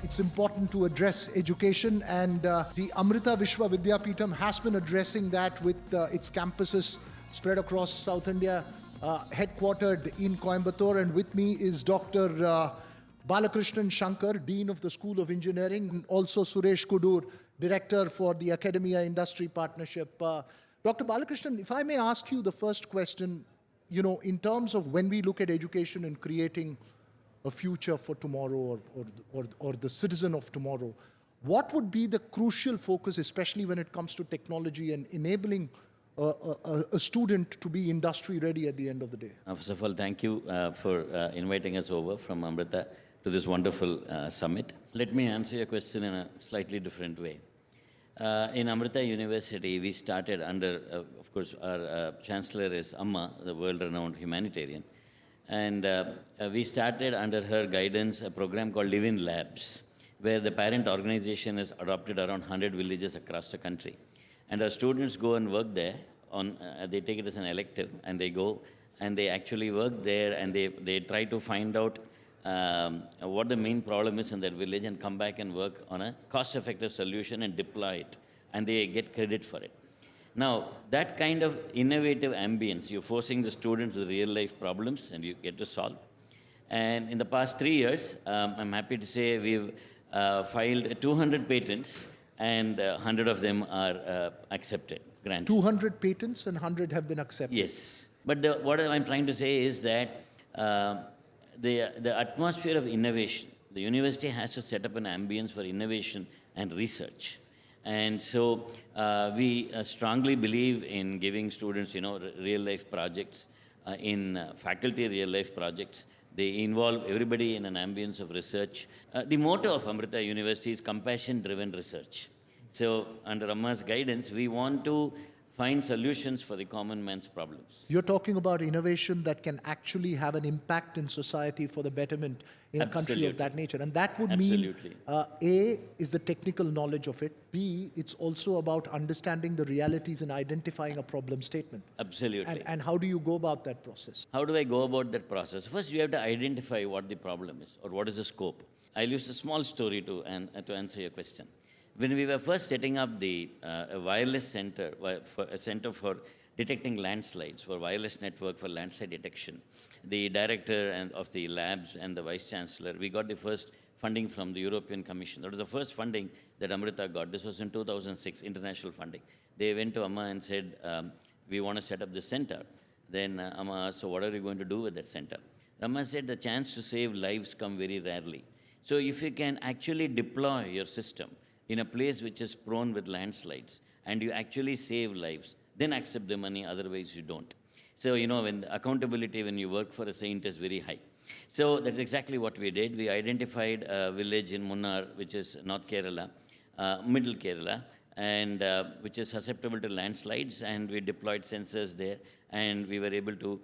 it's important to address education, and the Amrita Vishwa Vidyapeetham has been addressing that with its campuses spread across South India, headquartered in Coimbatore. And with me is Dr. Balakrishnan Shankar, Dean of the School of Engineering, and also Suresh Kodoor, Director for the Academia Industry Partnership. Dr. Balakrishnan, if I may ask you the first question, in terms of when we look at education and creating a future for tomorrow or the citizen of tomorrow, what would be the crucial focus, especially when it comes to technology and enabling a student to be industry ready at the end of the day? First of all, thank you for inviting us over from Amrita to this wonderful summit. Let me answer your question in a slightly different way. In Amrita University, we started under, of course, our Chancellor is Amma, the world-renowned humanitarian. And we started under her guidance a program called Live-in Labs, where the parent organization has adopted around 100 villages across the country. And our students go and work there. They take it as an elective, and they go and they actually work there, and they try to find out what the main problem is in that village and come back and work on a cost-effective solution and deploy it. And they get credit for it. Now, that kind of innovative ambience, you're forcing the students with real-life problems and you get to solve. And in the past 3 years, I'm happy to say we've filed 200 patents and 100 of them are accepted, granted. 200 patents and 100 have been accepted? Yes. But what I'm trying to say is that the atmosphere of innovation, the university has to set up an ambience for innovation and research. And so we strongly believe in giving students, real-life projects, in faculty real-life projects. They involve everybody in an ambience of research. The motto of Amrita University is compassion-driven research. So under Amma's guidance, we want to find solutions for the common man's problems. You're talking about innovation that can actually have an impact in society for the betterment in a country of that nature. And that would mean, A, is the technical knowledge of it. B, it's also about understanding the realities and identifying a problem statement. Absolutely. And how do you go about that process? How do I go about that process? First, you have to identify what the problem is or what is the scope. I'll use a small story to answer your question. When we were first setting up the wireless center, a center for detecting landslides, for wireless network for landslide detection, the director of the labs and the vice chancellor, we got the first funding from the European Commission. That was the first funding that Amrita got. This was in 2006, international funding. They went to Amma and said, we want to set up this center. Then Amma asked, so what are you going to do with that center? Amma said, the chance to save lives come very rarely. So if you can actually deploy your system in a place which is prone with landslides, and you actually save lives, then accept the money, otherwise you don't. So, when accountability when you work for a saint is very high. So that's exactly what we did. We identified a village in Munnar, which is North Kerala, Middle Kerala, and which is susceptible to landslides, and we deployed sensors there, and we were able to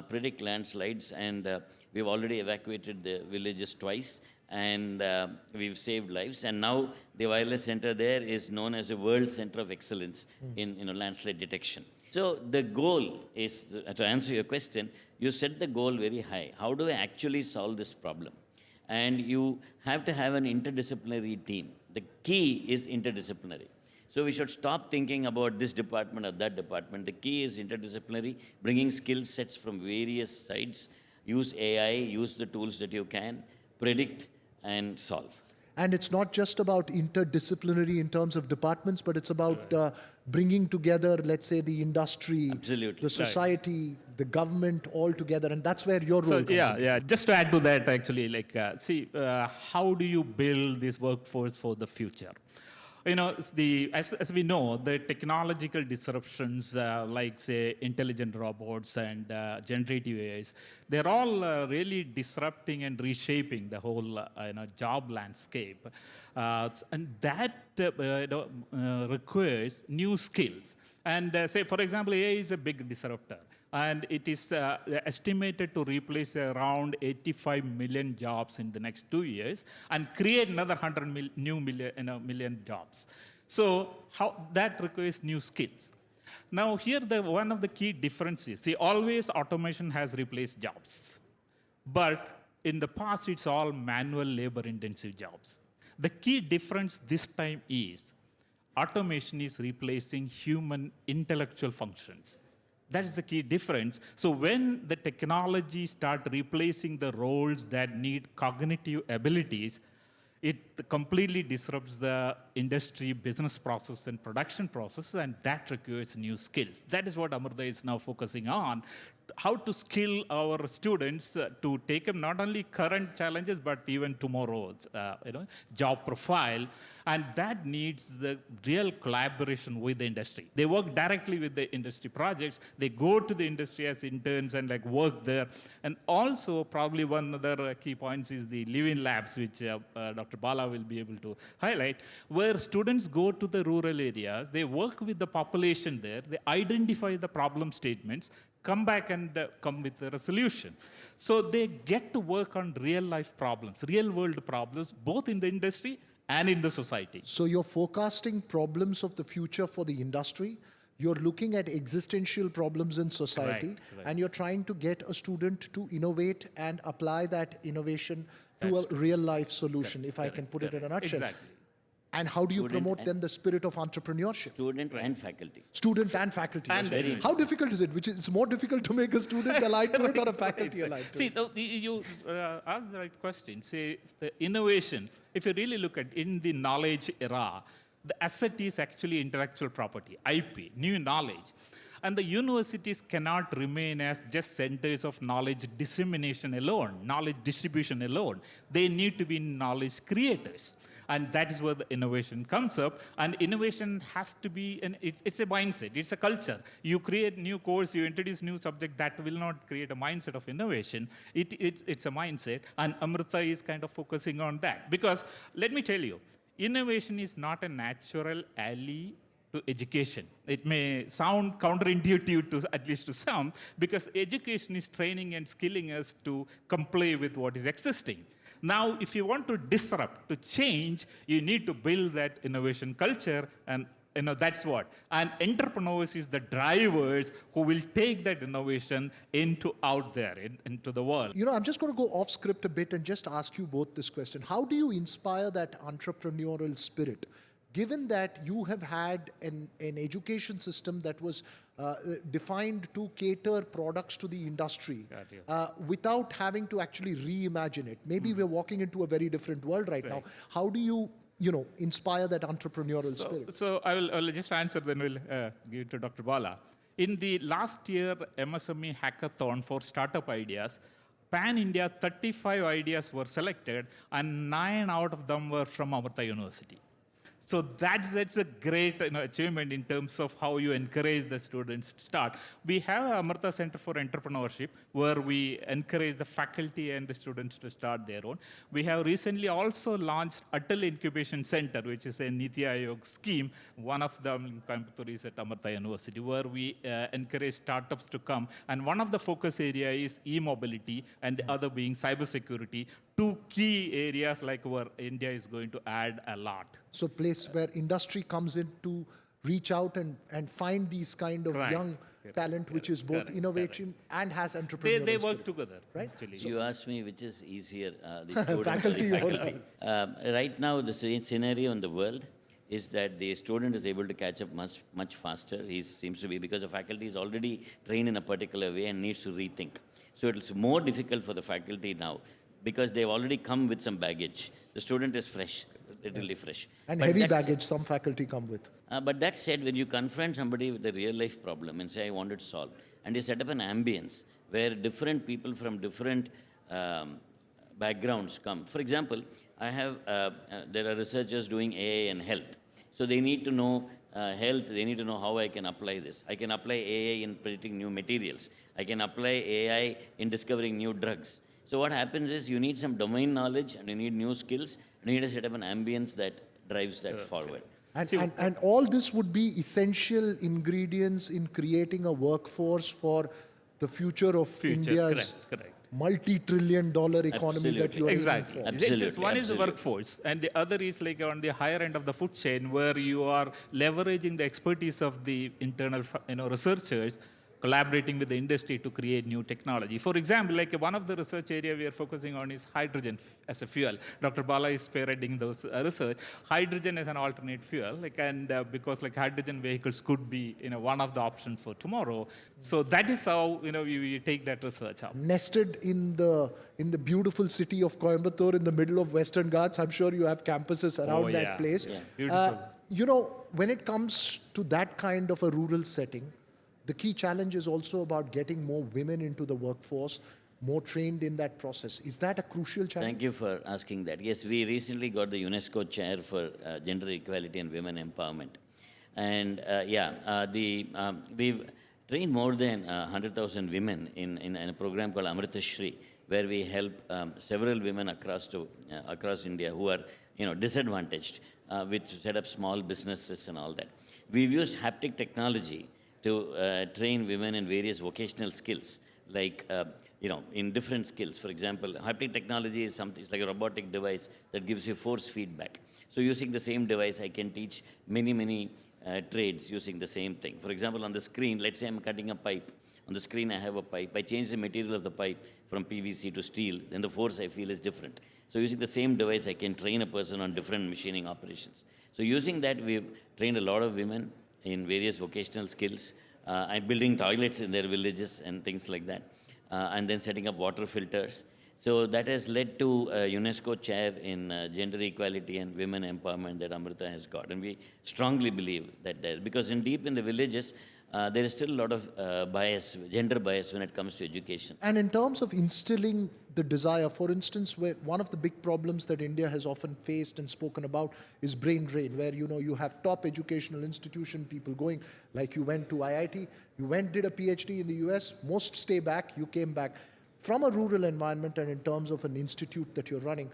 predict landslides, and we've already evacuated the villages twice, and we've saved lives. And now the wireless center there is known as a world center of excellence in landslide detection. So the goal is, to answer your question, you set the goal very high. How do I actually solve this problem? And you have to have an interdisciplinary team. The key is interdisciplinary. So we should stop thinking about this department or that department. The key is interdisciplinary, bringing skill sets from various sides. Use AI, use the tools that you can, predict and solve. And it's not just about interdisciplinary in terms of departments, but it's about bringing together, let's say, the industry, the society, the government all together. And that's where your role comes in. Yeah. Just to add to that, actually, how do you build this workforce for the future? As we know, the technological disruptions like, say, intelligent robots and generative AIs, they're all really disrupting and reshaping the whole job landscape. And that requires new skills. And say, for example, AI is a big disruptor. And it is estimated to replace around 85 million jobs in the next 2 years and create another 100 million jobs. So that requires new skills. Now here, one of the key differences, see, always automation has replaced jobs. But in the past, it's all manual labor-intensive jobs. The key difference this time is automation is replacing human intellectual functions. That is the key difference. So when the technology start replacing the roles that need cognitive abilities, it completely disrupts the industry, business process, and production process, and that requires new skills. That is what Amrita is now focusing on, how to skill our students to take up not only current challenges, but even tomorrow's job profile. And that needs the real collaboration with the industry. They work directly with the industry projects. They go to the industry as interns and work there. And also, probably one other key points is the live-in labs, which Dr. Bala will be able to highlight, where students go to the rural areas, they work with the population there, they identify the problem statements, come back and come with a resolution. So they get to work on real-life problems, real-world problems, both in the industry and in the society. So you're forecasting problems of the future for the industry. You're looking at existential problems in society, Right. and you're trying to get a student to innovate and apply that innovation to a real-life solution, if I can put it in a nutshell. Exactly. And how do you Student promote and- then the spirit of entrepreneurship? Student and faculty. Student and faculty. And as well. very How difficult is it? It's more difficult to make a student aligned to it or a faculty aligned to See, it? you asked the right question. Say, the innovation, if you really look at in the knowledge era, the asset is actually intellectual property, IP, new knowledge. And the universities cannot remain as just centers of knowledge dissemination alone, knowledge distribution alone. They need to be knowledge creators. And that is where the innovation comes up. And innovation has to be, it's a mindset, it's a culture. You create new course, you introduce new subject, that will not create a mindset of innovation. It's a mindset, and Amrita is kind of focusing on that. Because let me tell you, innovation is not a natural ally to education. It may sound counterintuitive to at least to some, because education is training and skilling us to comply with what is existing. Now, if you want to disrupt, to change, you need to build that innovation culture, and that's what. And entrepreneurs is the drivers who will take that innovation into out there, into the world. I'm just going to go off script a bit and just ask you both this question. How do you inspire that entrepreneurial spirit? Given that you have had an education system that was defined to cater products to the industry without having to actually reimagine it. Maybe we're walking into a very different world right now. How do you inspire that entrepreneurial spirit? So I will just answer, then we'll give it to Dr. Bala. In the last year MSME hackathon for startup ideas, pan-India 35 ideas were selected, and 9 out of them were from Amrita University. So that's a great achievement in terms of how you encourage the students to start. We have a Amrita Center for Entrepreneurship, where we encourage the faculty and the students to start their own. We have recently also launched Atal Incubation Center, which is a Niti Aayog scheme. One of them in Coimbatore is at Amrita University, where we encourage startups to come. And one of the focus area is e-mobility, and the other being cybersecurity. Two key areas where India is going to add a lot. So place where industry comes in to reach out and find these kind of young talent, which is both innovation and has entrepreneurial They work spirit. together, Right? actually. You asked me which is easier, the student or Faculty the or faculty. Right now, the scenario in the world is that the student is able to catch up much faster. He seems to be, because the faculty is already trained in a particular way and needs to rethink. So it's more difficult for the faculty now, because they've already come with some baggage. The student is fresh, literally fresh. And But heavy that's- baggage some faculty come with. But that said, when you confront somebody with a real life problem and say, I want it solved, and you set up an ambience where different people from different backgrounds come. For example, there are researchers doing AI and health. So they need to know health, they need to know how I can apply this. I can apply AI in predicting new materials. I can apply AI in discovering new drugs. So what happens is you need some domain knowledge, and you need new skills, and you need to set up an ambience that drives that forward. And all this would be essential ingredients in creating a workforce for the future of India's correct. multi-trillion-dollar economy that you are Exactly. aiming for. Absolutely, One is the absolutely. workforce, and the other is on the higher end of the food chain, where you are leveraging the expertise of the internal researchers collaborating with the industry to create new technology. For example, like one of the research area we are focusing on is hydrogen as a fuel. Dr. Bala is spearheading those research. Hydrogen as an alternate fuel, because hydrogen vehicles could be one of the options for tomorrow. So that is how we take that research up. Nested in the beautiful city of Coimbatore, in the middle of Western Ghats, I'm sure you have campuses around that place. Yeah. Beautiful. When it comes to that kind of a rural setting, the key challenge is also about getting more women into the workforce, more trained in that process. Is that a crucial challenge? Thank you for asking that. Yes, we recently got the UNESCO chair for gender equality and women empowerment. And we've trained more than 100,000 women in a program called Amrita, where we help several women across India who are disadvantaged with to set up small businesses and all that. We've used haptic technology to train women in various vocational skills, in different skills. For example, haptic technology is something, it's like a robotic device that gives you force feedback. So using the same device, I can teach many trades using the same thing. For example, on the screen, let's say I'm cutting a pipe. On the screen, I have a pipe. I change the material of the pipe from PVC to steel, then the force I feel is different. So using the same device, I can train a person on different machining operations. So using that, we've trained a lot of women in various vocational skills. I'm building toilets in their villages and things like that, and then setting up water filters. So that has led to a UNESCO chair in gender equality and women empowerment that Amrita has got. And we strongly believe that because deep in the villages, there is still a lot of gender bias when it comes to education. And in terms of instilling the desire, for instance, where one of the big problems that India has often faced and spoken about is brain drain, where you have top educational institution people going, like you went to IIT, did a PhD in the US, most stay back, you came back. From a rural environment and in terms of an institute that you're running,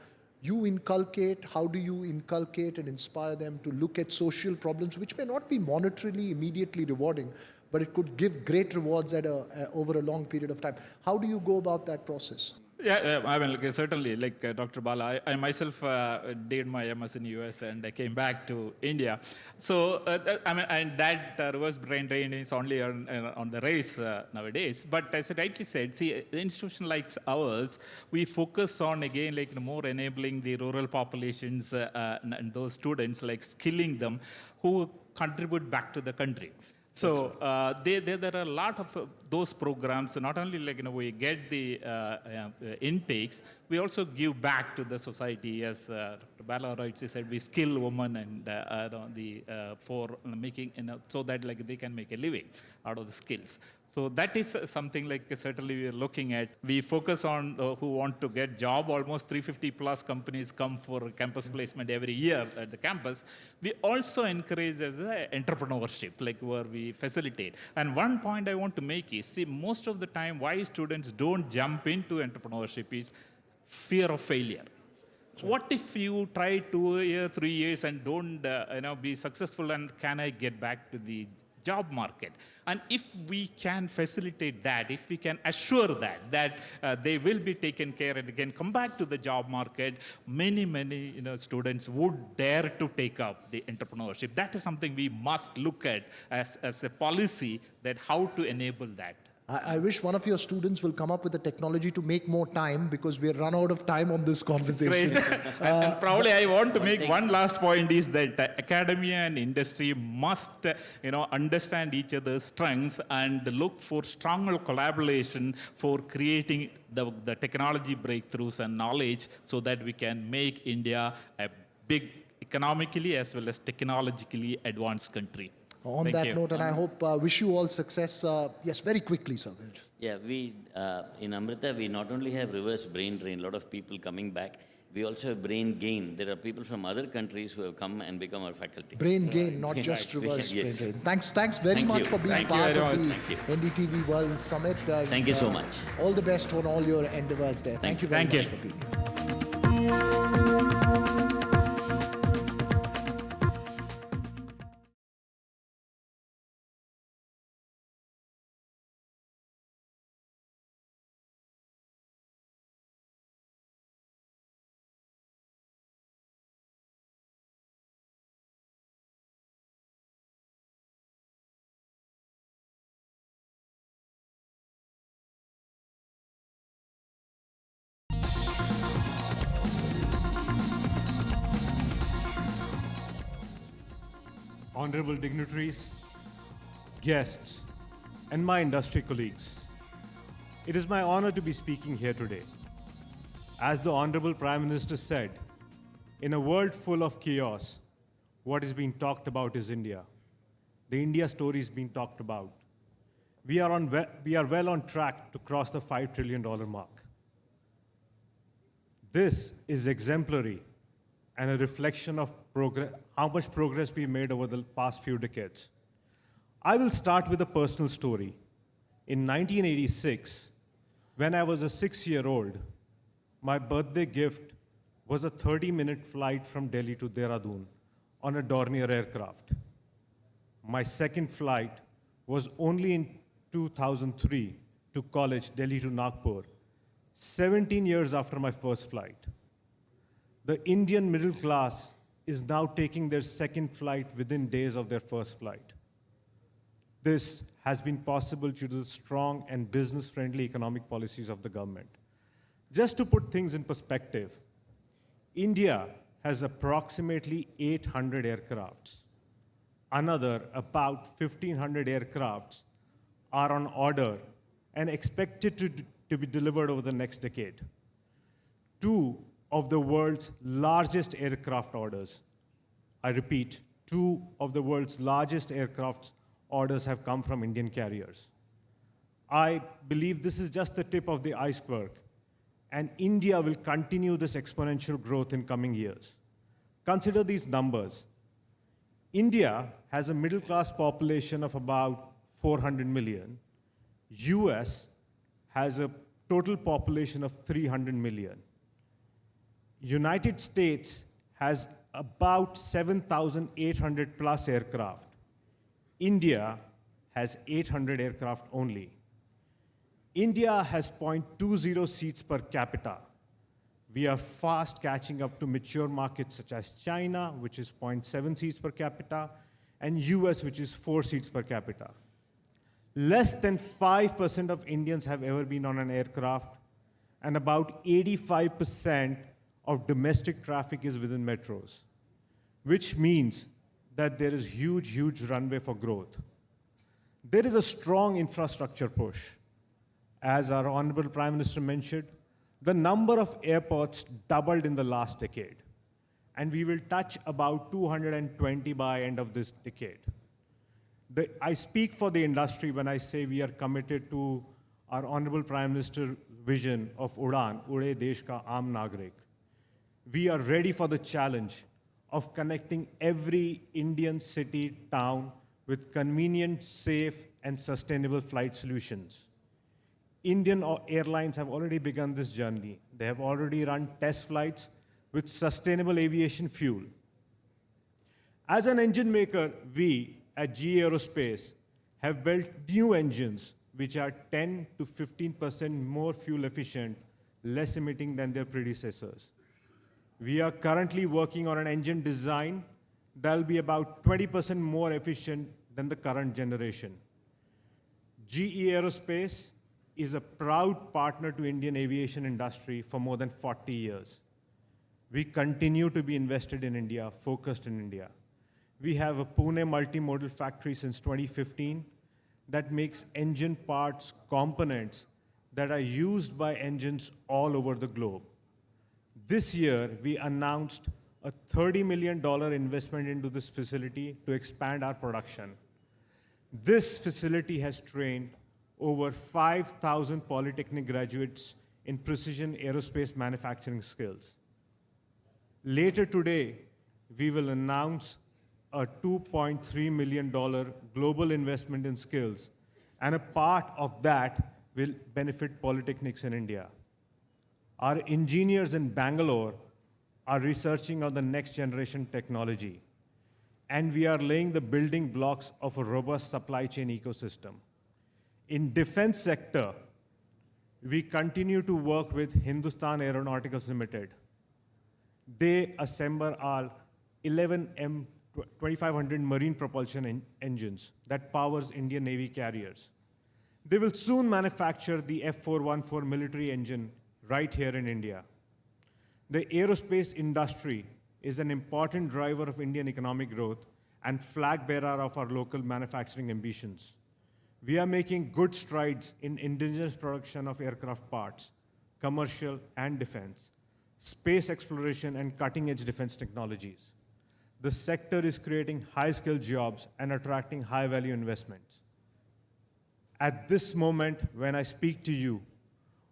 how do you inculcate and inspire them to look at social problems, which may not be monetarily immediately rewarding, but it could give great rewards over a long period of time. How do you go about that process? Yeah, I mean, certainly, Dr. Bala, I myself did my MS in US and I came back to India. So, and that reverse brain drain is only on the rise nowadays. But as I rightly said, see, an institution like ours, we focus on, again, more enabling the rural populations and those students, skilling them who contribute back to the country. So there are a lot of those programs. Not only we get the intakes, we also give back to the society. As Dr. Bala rightly said, we skill women and for making so that they can make a living out of the skills. So that is something certainly we are looking at. We focus on who want to get job. Almost 350 plus companies come for campus placement every year at the campus. We also encourage as entrepreneurship, where we facilitate. And one point I want to make is, see, most of the time why students don't jump into entrepreneurship is fear of failure. What if you try 2 years, 3 years and don't be successful, and can I get back to the job market? And if we can facilitate that, if we can assure that they will be taken care and they can come back to the job market, many students would dare to take up the entrepreneurship. That is something we must look at as a policy, that how to enable that. I wish one of your students will come up with a technology to make more time, because we are run out of time on this conversation. Great. And probably I want to make one last point is that academia and industry must understand each other's strengths and look for stronger collaboration for creating the technology breakthroughs and knowledge, so that we can make India a big economically as well as technologically advanced country. On Thank that you. note, and I hope, wish you all success. Yes, very quickly, sir. Yeah, we in Amrita, we not only have reverse brain drain, a lot of people coming back, we also have brain gain. There are people from other countries who have come and become our faculty. Brain gain, not just reverse Yes. brain drain. Thanks very Thank much you. for being Thank you part very of much. the NDTV World Summit. And, Thank you so much. All the best on all your endeavors there. Thank you very Thank much you. for being here. honorable dignitaries, guests, and my industry colleagues. It is my honor to be speaking here today. As the Honorable Prime Minister said, in a world full of chaos, what is being talked about is India. The India story is being talked about. We are well on track to cross the $5 trillion mark. This is exemplary and a reflection of how much progress we made over the past few decades. I will start with a personal story. In 1986, when I was a 6-year-old, my birthday gift was a 30-minute flight from Delhi to Dehradun on a Dornier aircraft. My second flight was only in 2003 to college, Delhi to Nagpur, 17 years after my first flight. The Indian middle class is now taking their second flight within days of their first flight. This has been possible due to the strong and business-friendly economic policies of the government. Just to put things in perspective, India has approximately 800 aircrafts. Another about 1,500 aircrafts are on order and expected to be delivered over the next decade. Two of the world's largest aircraft orders, I repeat, two of the world's largest aircraft orders have come from Indian carriers. I believe this is just the tip of the iceberg, and India will continue this exponential growth in coming years. Consider these numbers. India has a middle-class population of about 400 million. US has a total population of 300 million. United States has about 7,800 plus aircraft. India has 800 aircraft only. India has 0.20 seats per capita. We are fast catching up to mature markets such as China, which is 0.7 seats per capita, and US, which is 4 seats per capita. Less than 5% of Indians have ever been on an aircraft, and about 85% of domestic traffic is within metros, which means that there is huge runway for growth. There is a strong infrastructure push. As our Honorable Prime Minister mentioned, the number of airports doubled in the last decade, and we will touch about 220 by end of this decade. I speak for the industry when I say we are committed to our Honorable Prime Minister vision of Udan, Ude Desh Ka Aam Nagrik. We are ready for the challenge of connecting every Indian city, town with convenient, safe, and sustainable flight solutions. Indian airlines have already begun this journey. They have already run test flights with sustainable aviation fuel. As an engine maker, we at GE Aerospace have built new engines which are 10 to 15% more fuel efficient, less emitting than their predecessors. We are currently working on an engine design that will be about 20% more efficient than the current generation. GE Aerospace is a proud partner to Indian aviation industry for more than 40 years. We continue to be invested in India, focused in India. We have a Pune multimodal factory since 2015 that makes engine parts, components that are used by engines all over the globe. This year, we announced a $30 million investment into this facility to expand our production. This facility has trained over 5,000 polytechnic graduates in precision aerospace manufacturing skills. Later today, we will announce a $2.3 million global investment in skills, and a part of that will benefit polytechnics in India. Our engineers in Bangalore are researching on the next generation technology, and we are laying the building blocks of a robust supply chain ecosystem. In defense sector, we continue to work with Hindustan Aeronautics Limited. They assemble our 11M 2500 marine propulsion engines that powers Indian Navy carriers. They will soon manufacture the F414 military engine right here in India. The aerospace industry is an important driver of Indian economic growth, and flag bearer of our local manufacturing ambitions. We are making good strides in indigenous production of aircraft parts, commercial and defense, space exploration and cutting-edge defense technologies. The sector is creating high-skilled jobs and attracting high-value investments. At this moment, when I speak to you,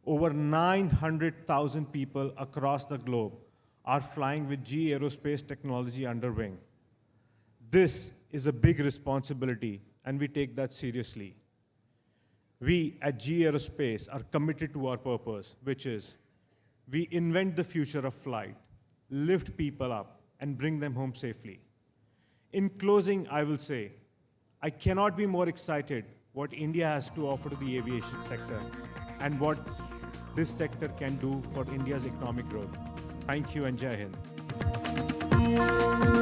over 900,000 people across the globe are flying with GE Aerospace technology under wing. This is a big responsibility, and we take that seriously. We at GE Aerospace are committed to our purpose, which is we invent the future of flight, lift people up, and bring them home safely. In closing, I will say, I cannot be more excited what India has to offer to the aviation sector and what this sector can do for India's economic growth. Thank you and Jai Hind.